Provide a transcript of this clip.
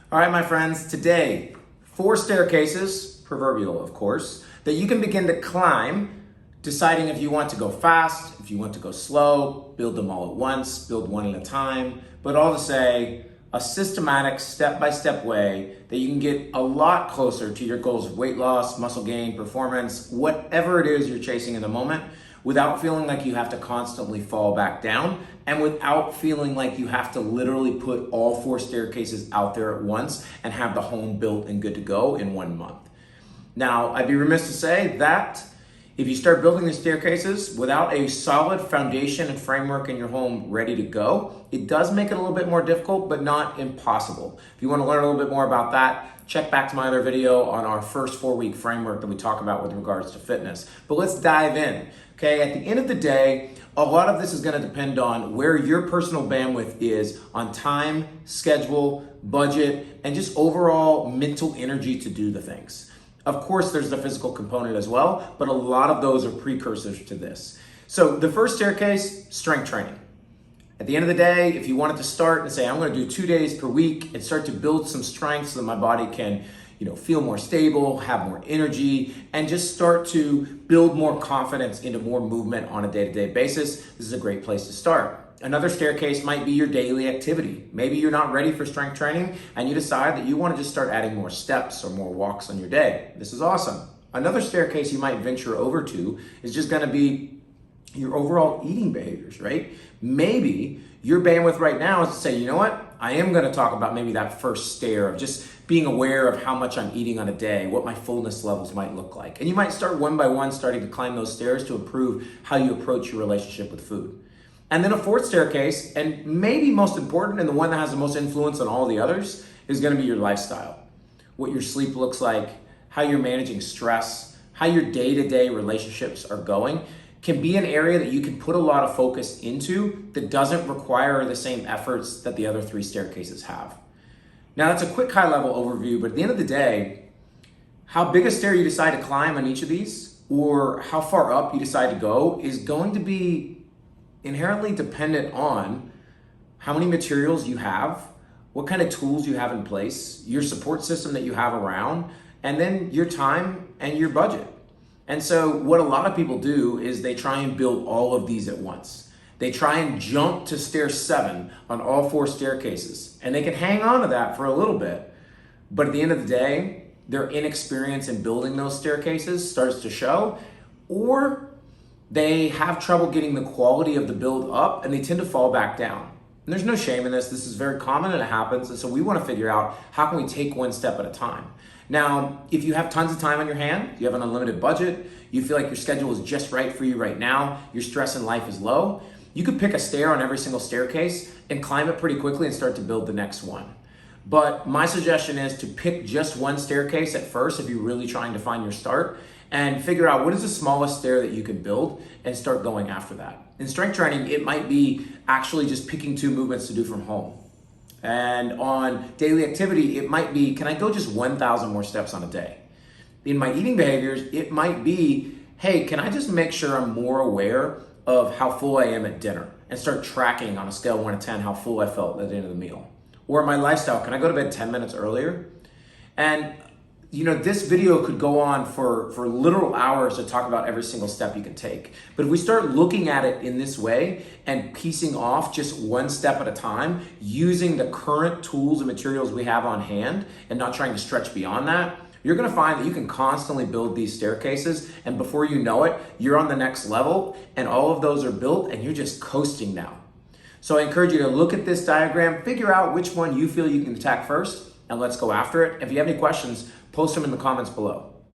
All right, my friends, today, 4 staircases, proverbial of course, that you can begin to climb, deciding if you want to go fast, if you want to go slow, build them all at once, build one at a time, but all to say, a systematic step-by-step way that you can get a lot closer to your goals of weight loss, muscle gain, performance, whatever it is you're chasing in the moment, without feeling like you have to constantly fall back down and without feeling like you have to literally put all 4 staircases out there at once and have the home built and good to go in 1 month. Now, I'd be remiss to say that if you start building the staircases without a solid foundation and framework in your home ready to go, it does make it a little bit more difficult, but not impossible. If you want to learn a little bit more about that, check back to my other video on our first 4-week framework that we talk about with regards to fitness. But let's dive in. Okay, at the end of the day, a lot of this is going to depend on where your personal bandwidth is on time, schedule, budget, and just overall mental energy to do the things. Of course, there's the physical component as well, but a lot of those are precursors to this. So the first staircase, strength training. At the end of the day, if you wanted to start and say, I'm going to do 2 days per week and start to build some strength so that my body can feel more stable, have more energy, and just start to build more confidence into more movement on a day-to-day basis, this is a great place to start. Another staircase might be your daily activity. Maybe you're not ready for strength training and you decide that you want to just start adding more steps or more walks on your day. This is awesome. Another staircase you might venture over to is just going to be your overall eating behaviors, right? Maybe your bandwidth right now is to say, you know what? I am going to talk about maybe that first stair of just being aware of how much I'm eating on a day, what my fullness levels might look like. And you might start one by one starting to climb those stairs to improve how you approach your relationship with food. And then a 4th staircase, and maybe most important and the one that has the most influence on all the others, is going to be your lifestyle. What your sleep looks like, how you're managing stress, how your day-to-day relationships are going, can be an area that you can put a lot of focus into that doesn't require the same efforts that the other 3 staircases have. Now, that's a quick high-level overview, but at the end of the day, how big a stair you decide to climb on each of these, or how far up you decide to go, is going to be inherently dependent on how many materials you have, what kind of tools you have in place, your support system that you have around, and then your time and your budget. And so what a lot of people do is they try and build all of these at once. They try and jump to stair 7 on all 4 staircases, and they can hang on to that for a little bit. But at the end of the day, their inexperience in building those staircases starts to show, or they have trouble getting the quality of the build up and they tend to fall back down. And there's no shame in this. This is very common and it happens. And so we want to figure out how can we take one step at a time. Now, if you have tons of time on your hand, you have an unlimited budget, you feel like your schedule is just right for you right now, your stress in life is low, you could pick a stair on every single staircase and climb it pretty quickly and start to build the next one. But my suggestion is to pick just one staircase at first if you're really trying to find your start, and figure out what is the smallest stair that you can build and start going after that. In strength training, it might be actually just picking 2 movements to do from home. And on daily activity, it might be, can I go just 1,000 more steps on a day? In my eating behaviors, it might be, hey, can I just make sure I'm more aware of how full I am at dinner and start tracking on a scale of 1 to 10 how full I felt at the end of the meal? Or my lifestyle, can I go to bed 10 minutes earlier? And this video could go on for literal hours to talk about every single step you can take. But if we start looking at it in this way and piecing off just one step at a time, using the current tools and materials we have on hand and not trying to stretch beyond that, you're gonna find that you can constantly build these staircases, and before you know it, you're on the next level and all of those are built and you're just coasting now. So I encourage you to look at this diagram, figure out which one you feel you can attack first, and let's go after it. If you have any questions, post them in the comments below.